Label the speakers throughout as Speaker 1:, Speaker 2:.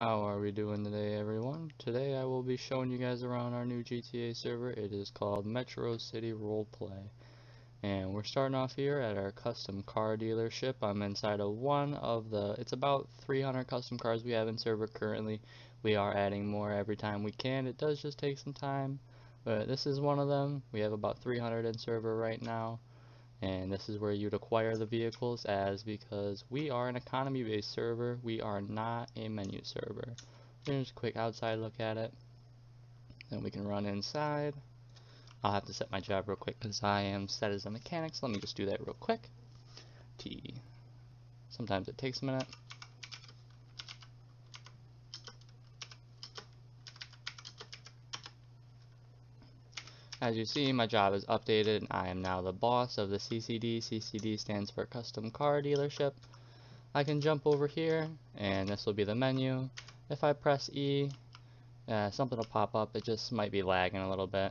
Speaker 1: How are we doing today, everyone? Today I will be showing you guys around our new GTA server. It is called Metro City Roleplay. And we're starting off here at our custom car dealership. I'm inside of one of it's about 300 custom cars we have in server currently. We are adding more every time we can. It does just take some time, but this is one of them. We have about 300 in server right now. And this is where you'd acquire the vehicles because we are an economy based server, we are not a menu server. Here's a quick outside look at it. Then we can run inside. I'll have to set my job real quick because I am set as a mechanic, so let me just do that real quick. T. Sometimes it takes a minute. As you see, my job is updated. I am now the boss of the CCD. CCD stands for Custom Car Dealership. I can jump over here, and this will be the menu. If I press E, something will pop up. It just might be lagging a little bit.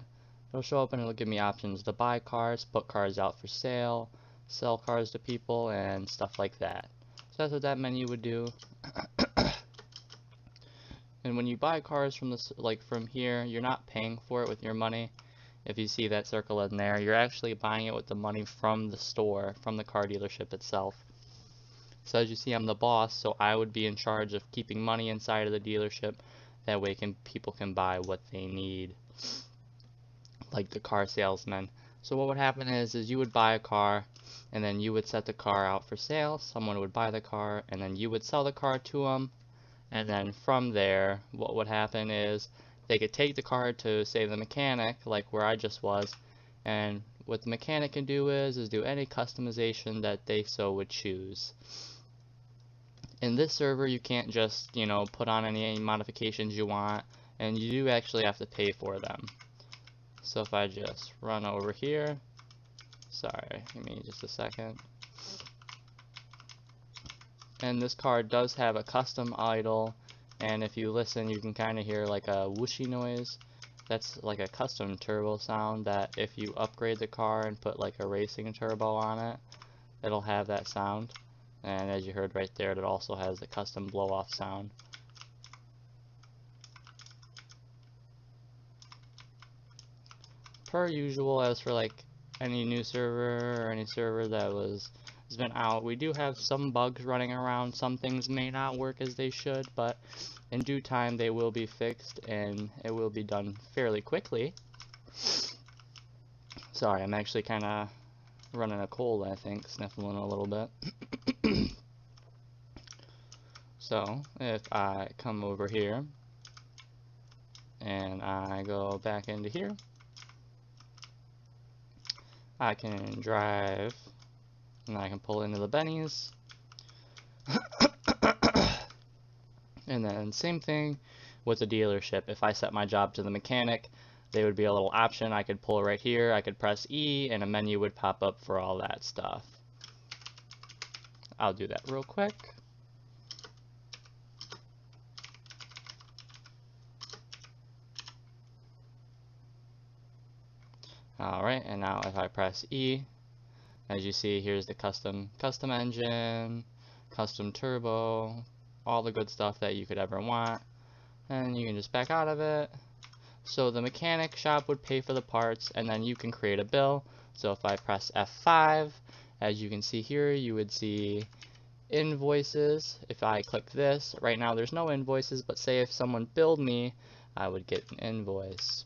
Speaker 1: It'll show up and it'll give me options to buy cars, put cars out for sale, sell cars to people, and stuff like that. So that's what that menu would do. And when you buy cars from this, like from here, you're not paying for it with your money. If you see that circle in there, you're actually buying it with the money from the store, from the car dealership itself. So as you see, I'm the boss, so I would be in charge of keeping money inside of the dealership. That way people can buy what they need, like the car salesman. So what would happen is you would buy a car, and then you would set the car out for sale. Someone would buy the car, and then you would sell the car to them. And then from there, what would happen is they could take the car to, say, the mechanic, like where I just was, and what the mechanic can do is do any customization that they so would choose. In this server, you can't just, put on any modifications you want, and you do actually have to pay for them. So if I just run over here, sorry, give me just a second. And this car does have a custom idle, and if you listen, you can kind of hear like a whooshy noise. That's like a custom turbo sound that if you upgrade the car and put like a racing turbo on it, it'll have that sound. And as you heard right there, it also has the custom blow-off sound. Per usual, as for like any new server or any server that has been out, we do have some bugs running around. Some things may not work as they should, but in due time they will be fixed and it will be done fairly quickly. Sorry, I'm actually kind of running a cold, I think, sniffling a little bit. So if I come over here and I go back into here, I can drive and I can pull into the bennies. And then same thing with the dealership. If I set my job to the mechanic, there would be a little option. I could pull right here, I could press E, and a menu would pop up for all that stuff. I'll do that real quick. Alright, and now if I press E, as you see, here's the custom engine, custom turbo, all the good stuff that you could ever want. And you can just back out of it. So the mechanic shop would pay for the parts, and then you can create a bill. So if I press F5, as you can see here, you would see invoices. If I click this, right now there's no invoices, but say if someone billed me, I would get an invoice.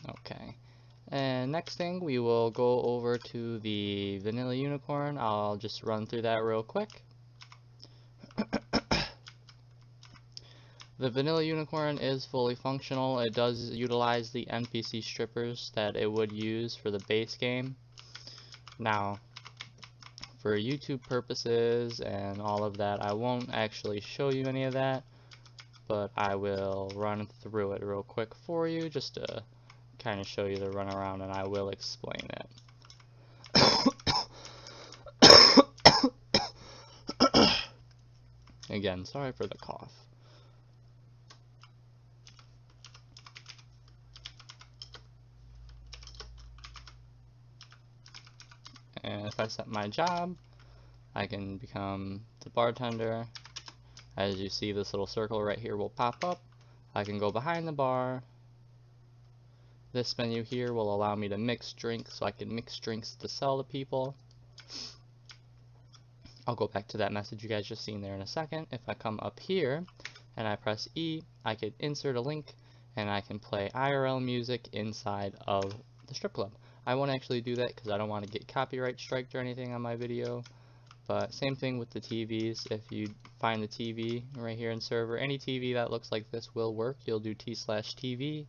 Speaker 1: Okay. And next thing, we will go over to the vanilla unicorn. I'll just run through that real quick. The vanilla unicorn is fully functional. It does utilize the NPC strippers that it would use for the base game. Now, for YouTube purposes and all of that, I won't actually show you any of that, but I will run through it real quick for you just to kind of show you the runaround, and I will explain it. Again, sorry for the cough. And if I set my job I can become the bartender. As you see, this little circle right here will pop up. I can go behind the bar. This menu here will allow me to mix drinks, so I can mix drinks to sell to people. I'll go back to that message you guys just seen there in a second. If I come up here and I press E, I can insert a link and I can play IRL music inside of the strip club. I won't actually do that because I don't want to get copyright striked or anything on my video. But same thing with the TVs. If you find the TV right here in server, any TV that looks like this will work. You'll do T/TV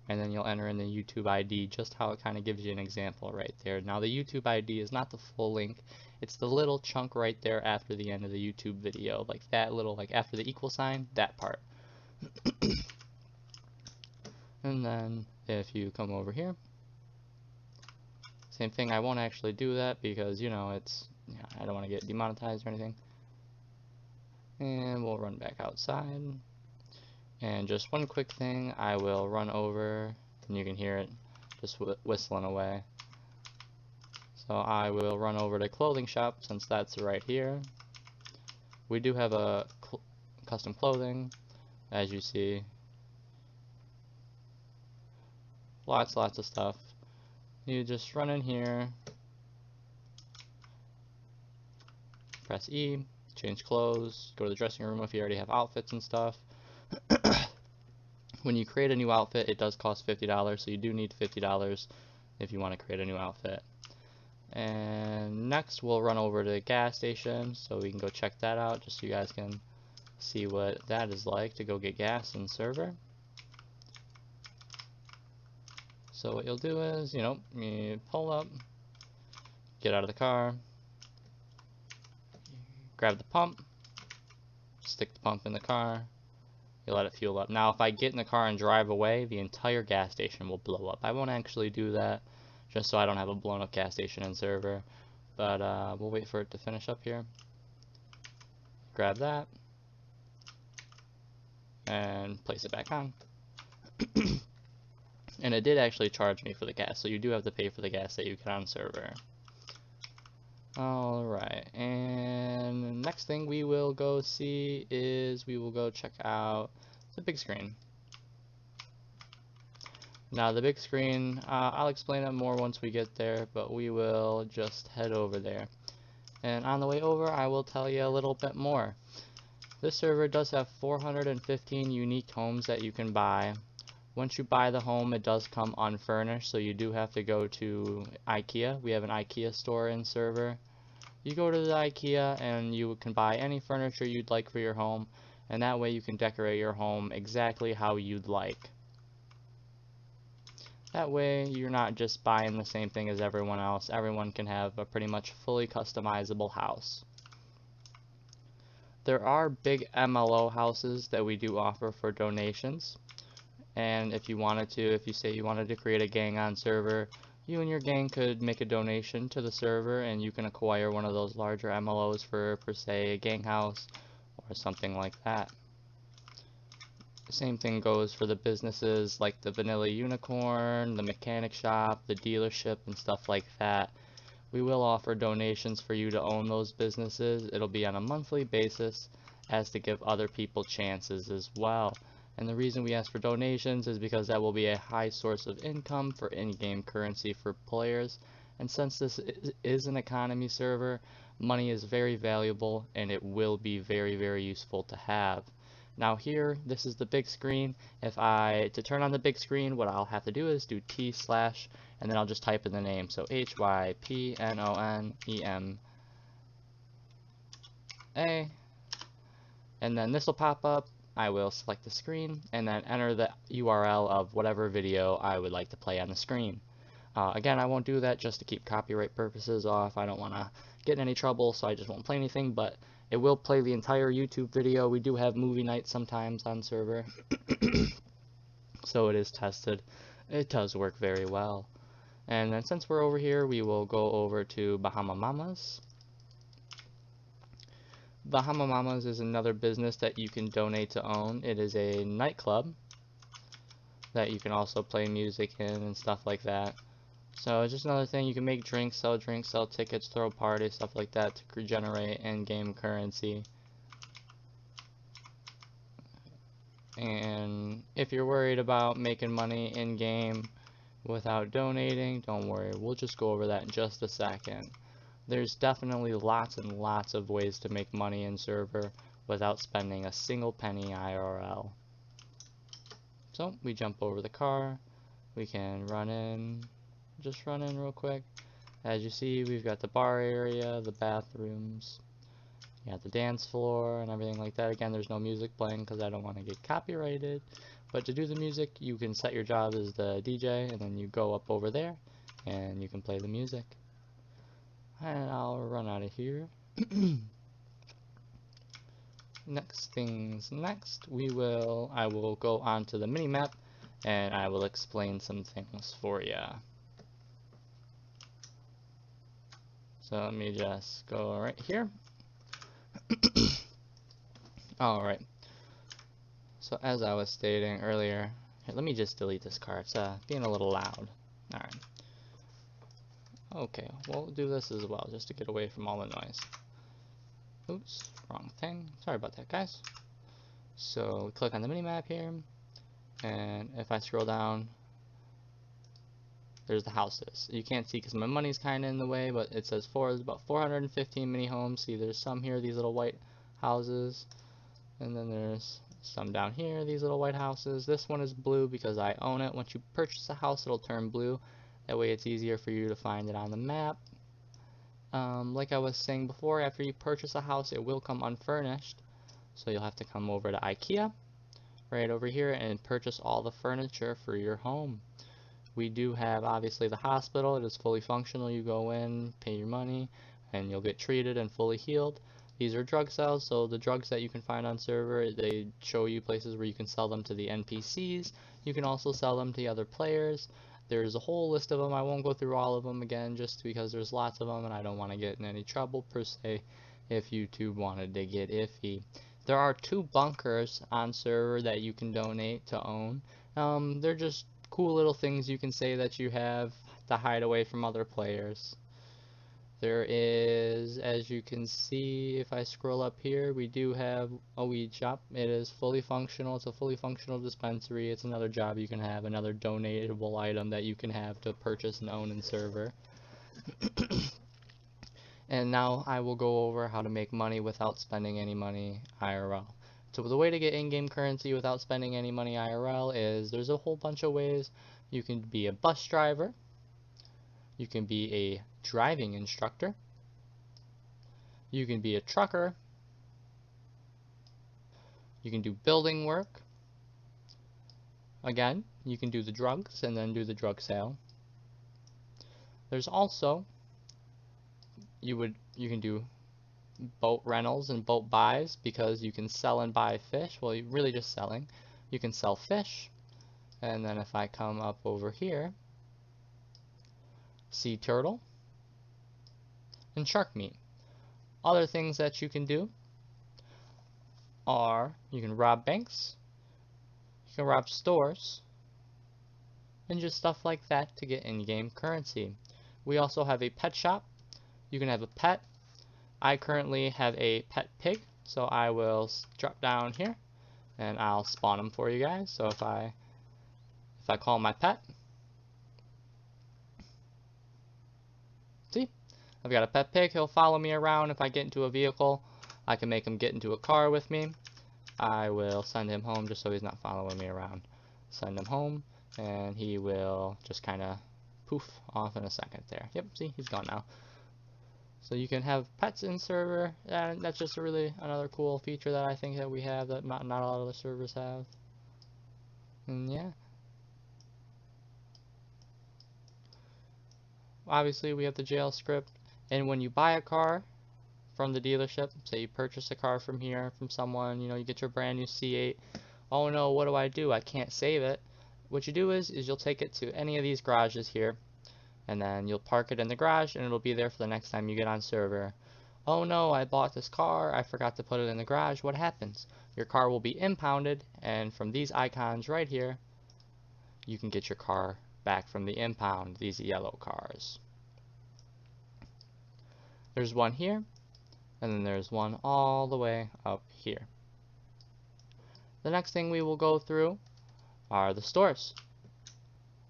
Speaker 1: and then you'll enter in the YouTube ID, just how it kind of gives you an example right there. Now the YouTube ID is not the full link, it's the little chunk right there after the end of the YouTube video, like that little, like after the equal sign, that part. And then if you come over here, same thing. I won't actually do that because, you know, it's, I don't want to get demonetized or anything. And we'll run back outside. And just one quick thing, I will run over, and you can hear it just whistling away. So I will run over to clothing shop, since that's right here. We do have a custom clothing, as you see. Lots of stuff. You just run in here, press E, change clothes, go to the dressing room if you already have outfits and stuff. When you create a new outfit, it does cost $50, so you do need $50 if you want to create a new outfit. And next we'll run over to the gas station so we can go check that out, just so you guys can see what that is like to go get gas in server. So what you'll do is, you know, you pull up, get out of the car, grab the pump, stick the pump in the car, you let it fuel up. Now if I get in the car and drive away, the entire gas station will blow up. I won't actually do that, just so I don't have a blown up gas station in server, but we'll wait for it to finish up here. Grab that and place it back on. And it did actually charge me for the gas, so you do have to pay for the gas that you get on server. Alright, and next thing we will go see is we will go check out the big screen. Now the big screen, I'll explain it more once we get there, but we will just head over there. And on the way over, I will tell you a little bit more. This server does have 415 unique homes that you can buy. Once you buy the home, it does come unfurnished, so you do have to go to IKEA. We have an IKEA store in server. You go to the IKEA and you can buy any furniture you'd like for your home, and that way you can decorate your home exactly how you'd like. That way you're not just buying the same thing as everyone else. Everyone can have a pretty much fully customizable house. There are big MLO houses that we do offer for donations. And if you wanted to, if you say you wanted to create a gang on server, you and your gang could make a donation to the server and you can acquire one of those larger MLOs for per se a gang house or something like that. The same thing goes for the businesses like the Vanilla Unicorn, the mechanic shop, the dealership, and stuff like that. We will offer donations for you to own those businesses. It'll be on a monthly basis as to give other people chances as well. And the reason we ask for donations is because that will be a high source of income for in-game currency for players. And since this is an economy server, money is very valuable and it will be very useful to have. Now here, this is the big screen. To turn on the big screen, what I'll have to do is do T/ and then I'll just type in the name. So HYPNONEMA. And then this will pop up. I will select the screen and then enter the URL of whatever video I would like to play on the screen. Again, I won't do that just to keep copyright purposes off. I don't want to get in any trouble, so I just won't play anything, but it will play the entire YouTube video. We do have movie nights sometimes on server, so it is tested. It does work very well. And then since we're over here, we will go over to Bahama Mamas. Bahama Mamas is another business that you can donate to own. It is a nightclub that you can also play music in and stuff like that. So it's just another thing. You can make drinks, sell tickets, throw parties, stuff like that to generate in-game currency. And if you're worried about making money in-game without donating, don't worry. We'll just go over that in just a second. There's definitely lots and lots of ways to make money in server without spending a single penny IRL. So we jump over the car. We can run in. Just run in real quick. As you see, we've got the bar area, the bathrooms. You got the dance floor and everything like that. Again, there's no music playing because I don't want to get copyrighted. But to do the music, you can set your job as the DJ, and then you go up over there and you can play the music. And I'll run out of here. Next, I will go on to the mini map and I will explain some things for you. So let me just go right here. Alright, so as I was stating earlier, here, let me just delete this car. It's being a little loud. Alright. Okay, we'll do this as well, just to get away from all the noise. Oops, wrong thing. Sorry about that, guys. So we click on the minimap here, and if I scroll down, there's the houses. You can't see because my money's kind of in the way, but it says there's about 415 mini homes. See, there's some here, these little white houses, and then there's some down here, these little white houses. This one is blue because I own it. Once you purchase a house, it'll turn blue. That way it's easier for you to find it on the map. Like I was saying before, after you purchase a house, it will come unfurnished. So you'll have to come over to IKEA, right over here, and purchase all the furniture for your home. We do have, obviously, the hospital. It is fully functional. You go in, pay your money, and you'll get treated and fully healed. These are drug cells, so the drugs that you can find on server, they show you places where you can sell them to the NPCs. You can also sell them to the other players. There's a whole list of them. I won't go through all of them again just because there's lots of them and I don't want to get in any trouble per se if YouTube wanted to get iffy. There are 2 bunkers on server that you can donate to own. They're just cool little things you can say that you have to hide away from other players. There is, as you can see, if I scroll up here, we do have a weed shop. It is fully functional. It's a fully functional dispensary. It's another job you can have, another donatable item that you can have to purchase and own in server. And now I will go over how to make money without spending any money IRL. So the way to get in-game currency without spending any money IRL is there's a whole bunch of ways. You can be a bus driver. You can be a driving instructor. You can be a trucker. You can do building work. Again, you can do the drugs and then do the drug sale. There's also, you can do boat rentals and boat buys because you can sell and buy fish. Well, you're really just selling. You can sell fish. And then if I come up over here, sea turtle and shark meat. Other things that you can do are you can rob banks, you can rob stores, and just stuff like that to get in-game currency. We also have a pet shop. You can have a pet. I currently have a pet pig, so I will drop down here and I'll spawn them for you guys. So if I call my pet, see, I've got a pet pig. He'll follow me around. If I get into a vehicle, I can make him get into a car with me. I will send him home just so he's not following me around. Send him home, and he will just kind of poof off in a second there. Yep, see, he's gone now. So you can have pets in server, and that's just really another cool feature that I think that we have that not a lot of the servers have. And yeah. Obviously, we have the jail script, and when you buy a car from the dealership, say you purchase a car from here from someone, you know, you get your brand new C8. Oh no, what do? I can't save it. What you do is you'll take it to any of these garages here, and then you'll park it in the garage, and it'll be there for the next time you get on server. Oh no, I bought this car, I forgot to put it in the garage. What happens? Your car will be impounded, and from these icons right here, you can get your car back from the impound, these yellow cars. There's one here, and then there's one all the way up here. The next thing we will go through are the stores.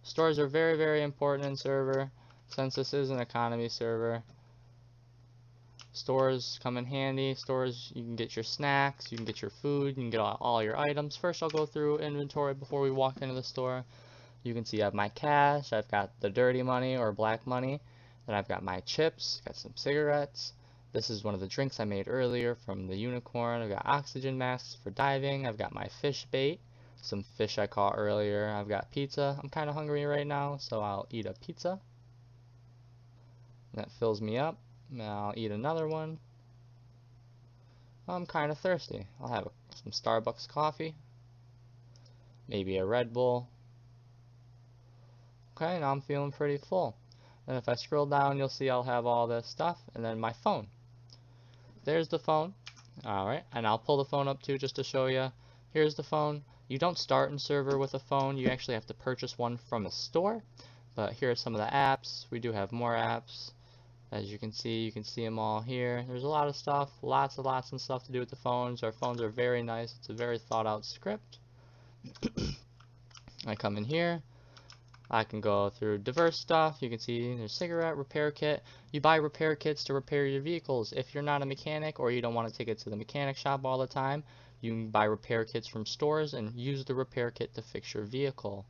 Speaker 1: Stores are very, very important in server. Since this is an economy server, stores come in handy. Stores, you can get your snacks, you can get your food, you can get all your items. First, I'll go through inventory before we walk into the store. You can see I have my cash, I've got the dirty money or black money, then I've got my chips, got some cigarettes. This is one of the drinks I made earlier from the unicorn. I've got oxygen masks for diving, I've got my fish bait, some fish I caught earlier. I've got pizza. I'm kind of hungry right now, so I'll eat a pizza. That fills me up. Now I'll eat another one. I'm kind of thirsty. I'll have some Starbucks coffee, maybe a Red Bull. Okay, now I'm feeling pretty full. And if I scroll down, you'll see I'll have all this stuff, and then my phone. There's the phone. Alright, and I'll pull the phone up too just to show you. Here's the phone. You don't start in server with a phone. You actually have to purchase one from a store. But here are some of the apps. We do have more apps. As you can see them all here. There's a lot of stuff, lots and stuff to do with the phones. Our phones are very nice. It's a very thought out script. I come in here. I can go through diverse stuff. You can see there's cigarette repair kit. You buy repair kits to repair your vehicles. If you're not a mechanic or you don't want to take it to the mechanic shop all the time, you can buy repair kits from stores and use the repair kit to fix your vehicle.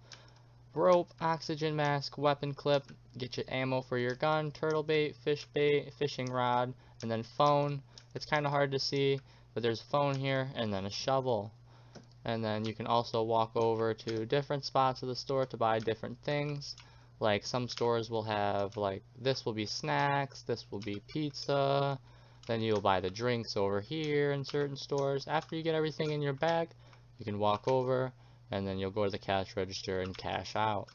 Speaker 1: Rope, oxygen mask, weapon clip, get your ammo for your gun, turtle bait, fishing rod, and then phone. It's kind of hard to see, but there's a phone here, and then a shovel. And then you can also walk over to different spots of the store to buy different things. Like some stores will have, like, this will be snacks, this will be pizza. Then you'll buy the drinks over here in certain stores. After you get everything in your bag, you can walk over, and then you'll go to the cash register and cash out.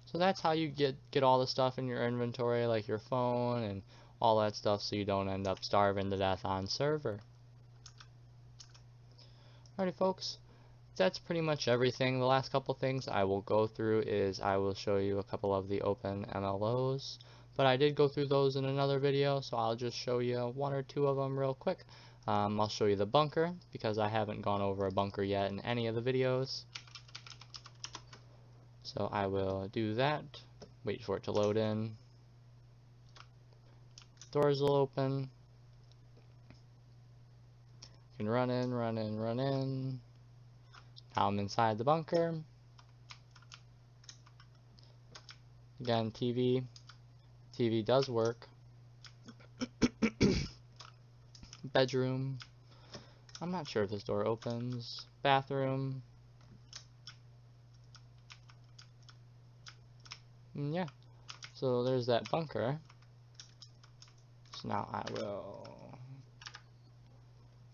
Speaker 1: So that's how you get all the stuff in your inventory, like your phone and all that stuff, so you don't end up starving to death on server. Alrighty folks, that's pretty much everything. The last couple things I will go through is I will show you a couple of the open MLOs, but I did go through those in another video, so I'll just show you one or two of them real quick. I'll show you the bunker, because I haven't gone over a bunker yet in any of the videos. So I will do that. Wait for it to load in. Doors will open. You can run in. Now I'm inside the bunker. Again, TV. TV does work. Bedroom. I'm not sure if this door opens. Bathroom. Yeah. So there's that bunker. So now I will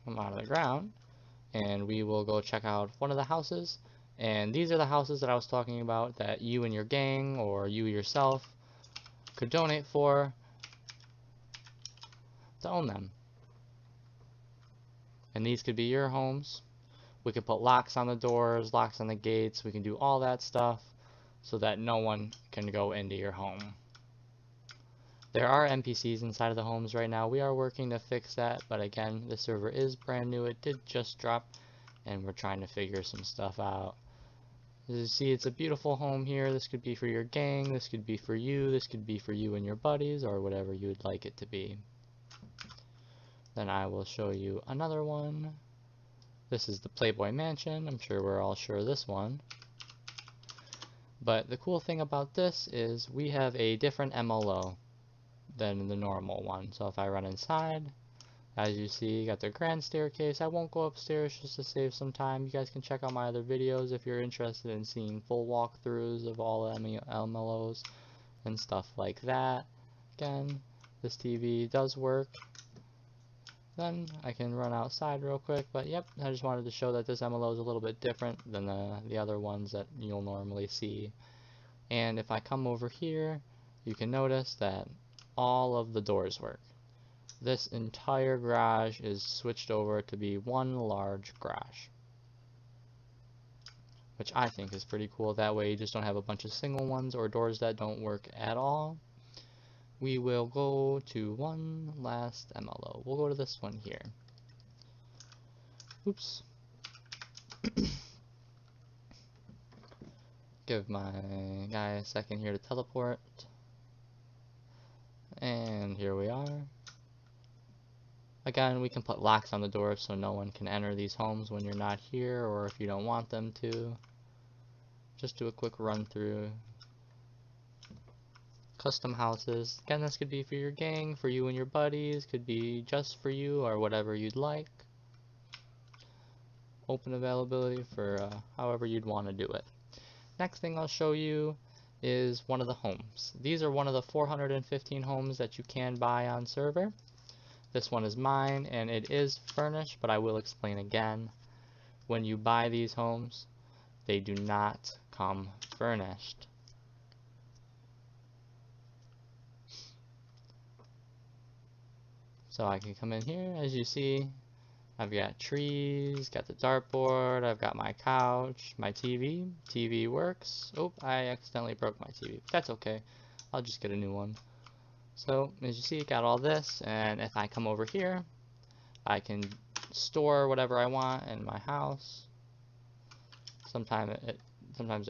Speaker 1: come out of the ground and we will go check out one of the houses. And these are the houses that I was talking about that you and your gang or you yourself could donate for to own them. And these could be your homes. We could put locks on the doors, locks on the gates. We can do all that stuff so that no one can go into your home. There are NPCs inside of the homes right now. We are working to fix that, but again, the server is brand new. It did just drop, and we're trying to figure some stuff out. As you see, it's a beautiful home here. This could be for your gang, this could be for you, this could be for you and your buddies, or whatever you would like it to be. Then I will show you another one. This is the Playboy Mansion. I'm sure we're all sure of this one. But the cool thing about this is we have a different MLO than the normal one. So if I run inside, as you see, you got the grand staircase. I won't go upstairs just to save some time. You guys can check out my other videos if you're interested in seeing full walkthroughs of all the MLOs and stuff like that. Again, this TV does work. Then I can run outside real quick, but yep, I just wanted to show that this MLO is a little bit different than the other ones that you'll normally see. And if I come over here, you can notice that all of the doors work. This entire garage is switched over to be one large garage. which I think is pretty cool. That way you just don't have a bunch of single ones or doors that don't work at all. We will go to one last MLO. We'll go to this one here. Oops. Give my guy a second here to teleport. And here we are. Again, we can put locks on the doors so no one can enter these homes when you're not here, or if you don't want them to. Just do a quick run through. Custom houses. Again, this could be for your gang, for you and your buddies, could be just for you, or whatever you'd like. Open availability for however you'd want to do it. Next thing I'll show you is one of the homes. These are one of the 415 homes that you can buy on server. This one is mine, and it is furnished, but I will explain again. When you buy these homes, they do not come furnished. So I can come in here, as you see, I've got trees, got the dartboard, I've got my couch, my TV. TV works. Oh, I accidentally broke my TV. That's okay. I'll just get a new one. So, as you see, got all this, and if I come over here, I can store whatever I want in my house. Sometimes it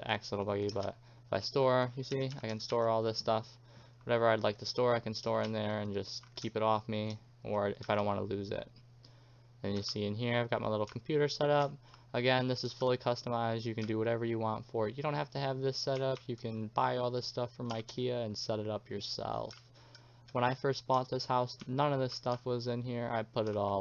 Speaker 1: acts a little buggy, but if I store, you see, I can store all this stuff. Whatever I'd like to store, I can store in there and just keep it off me, or if I don't want to lose it. And you see in here, I've got my little computer set up. Again, this is fully customized. You can do whatever you want for it. You don't have to have this set up. You can buy all this stuff from IKEA and set it up yourself. When I first bought this house, none of this stuff was in here. I put it all